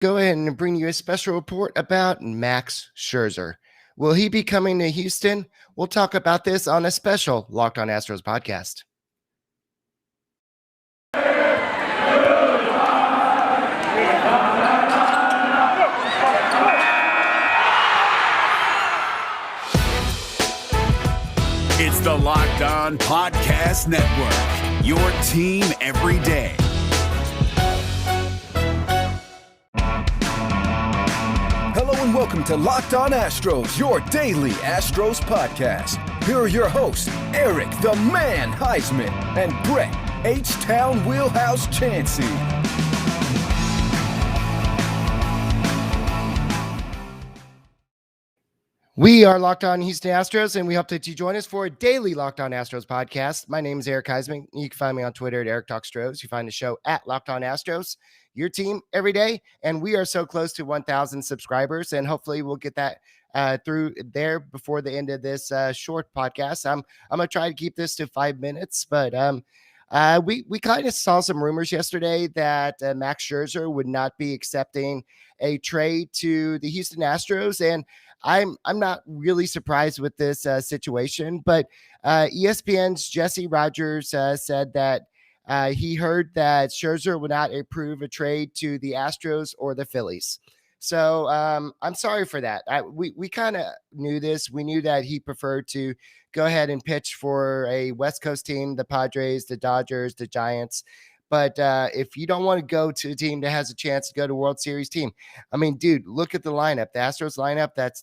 go ahead and bring you a special report about Max Scherzer. Will he be coming to Houston? We'll talk about this on a special Locked On Astros podcast. It's the Locked On Podcast Network, your team every day. Hello and welcome to Locked On Astros, your daily Astros podcast. Here are your hosts, Eric the Man Huysman and Brett H-Town Wheelhouse Chancey. We are Locked On Houston Astros, and we hope that you join us for a daily Locked On Astros podcast. My name is Eric Huysman. You can find me on Twitter at Eric Talks Stros. You find the show at Locked On Astros, your team every day. And we are so close to 1,000 subscribers, and hopefully we'll get that through there before the end of this short podcast. I'm going to try to keep this to 5 minutes, but we kind of saw some rumors yesterday that Max Scherzer would not be accepting a trade to the Houston Astros, and I'm not really surprised with this situation, but ESPN's Jesse Rogers said that he heard that Scherzer would not approve a trade to the Astros or the Phillies. So I'm sorry for that. We kind of knew this. We knew that he preferred to go ahead and pitch for a West Coast team, the Padres, the Dodgers, the Giants. But if you don't want to go to a team that has a chance to go to World Series team, I mean, dude, look at the lineup. The Astros lineup that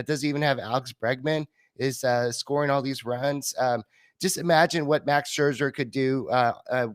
doesn't even have Alex Bregman is scoring all these runs. Just imagine what Max Scherzer could do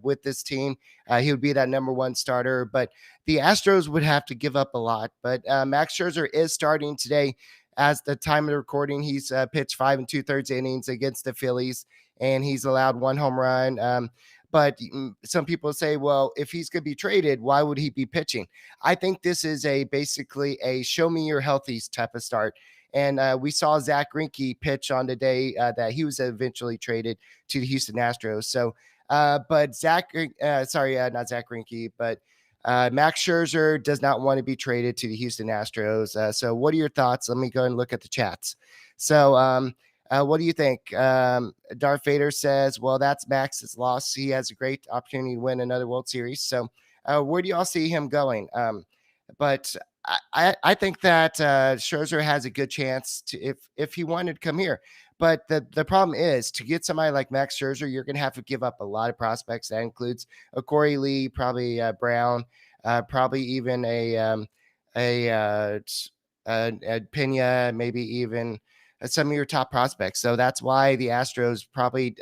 with this team. He would be that number one starter, but the Astros would have to give up a lot. But Max Scherzer is starting today. As the time of the recording, he's pitched 5 2/3 innings against the Phillies, and he's allowed 1 home run. But some people say, well, if he's going to be traded, why would he be pitching? I think this is basically a show me you're healthy type of start. And we saw Zach Greinke pitch on the day that he was eventually traded to the Houston Astros. So, but not Zach Greinke, but Max Scherzer does not want to be traded to the Houston Astros. So what are your thoughts? Let me go and look at the chats. So, what do you think? Darth Vader says, well, that's Max's loss. He has a great opportunity to win another World Series. So where do y'all see him going? But I think that Scherzer has a good chance to if he wanted to come here. But the problem is to get somebody like Max Scherzer, you're going to have to give up a lot of prospects. That includes a Corey Lee, probably Brown, probably even a Pena, maybe even some of your top prospects. So that's why the Astros probably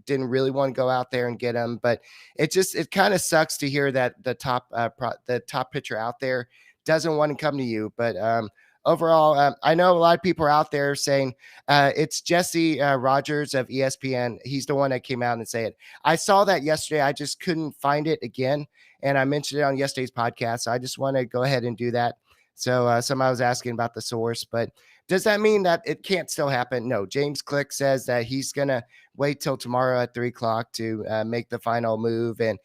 didn't really want to go out there and get him. But it kind of sucks to hear that the top pitcher out there doesn't want to come to you. But overall, I know a lot of people are out there saying it's Jesse Rogers of ESPN. He's the one that came out and said it. I saw that yesterday. I just couldn't find it again. And I mentioned it on yesterday's podcast. So I just want to go ahead and do that. So somebody was asking about the source, but does that mean that it can't still happen? No. James Click says that he's going to wait till tomorrow at 3:00 to make the final move. And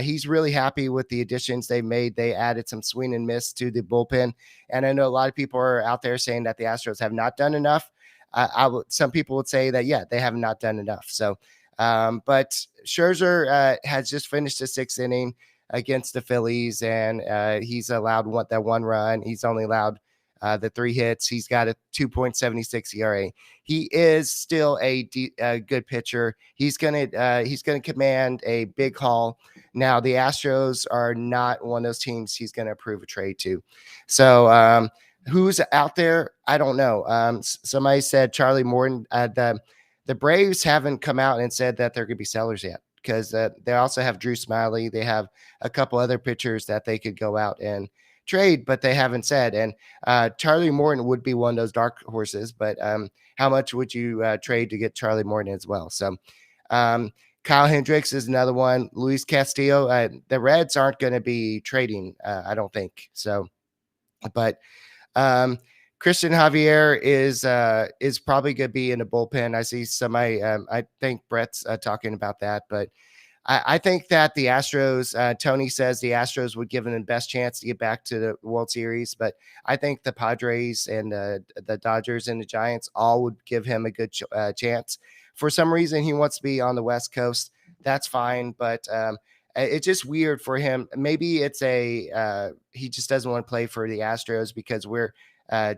he's really happy with the additions they made. They added some swing and miss to the bullpen. And I know a lot of people are out there saying that the Astros have not done enough. Some people would say that, yeah, they have not done enough. So, but Scherzer has just finished the 6th inning against the Phillies, and he's allowed that 1 run. He's only allowed the 3 hits. He's got a 2.76 ERA. He is still a good pitcher. He's gonna command a big haul. Now the Astros are not one of those teams he's gonna approve a trade to. So who's out there? I don't know. Somebody said Charlie Morton. The Braves haven't come out and said that they're gonna be sellers yet, because they also have Drew Smiley. They have a couple other pitchers that they could go out and trade, but they haven't said. And Charlie Morton would be one of those dark horses, but how much would you trade to get Charlie Morton as well? So Kyle Hendricks is another one. Luis Castillo, the Reds aren't going to be trading, I don't think so. But Christian Javier is probably going to be in the bullpen. I see somebody, I think Brett's talking about that, but I think that the Astros, Tony says the Astros would give him the best chance to get back to the World Series, but I think the Padres and the Dodgers and the Giants all would give him a good chance. For some reason, he wants to be on the West Coast. That's fine, but it's just weird for him. Maybe it's he just doesn't want to play for the Astros because we're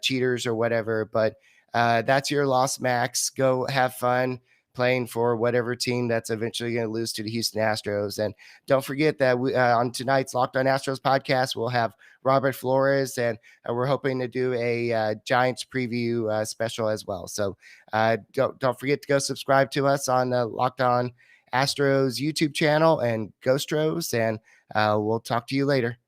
cheaters or whatever. But that's your loss, Max. Go have fun playing for whatever team that's eventually going to lose to the Houston Astros. And don't forget that on tonight's Locked On Astros podcast, we'll have Robert Flores, and we're hoping to do a Giants preview special as well. So don't forget to go subscribe to us on the Locked On Astros YouTube channel and Ghostros, and we'll talk to you later.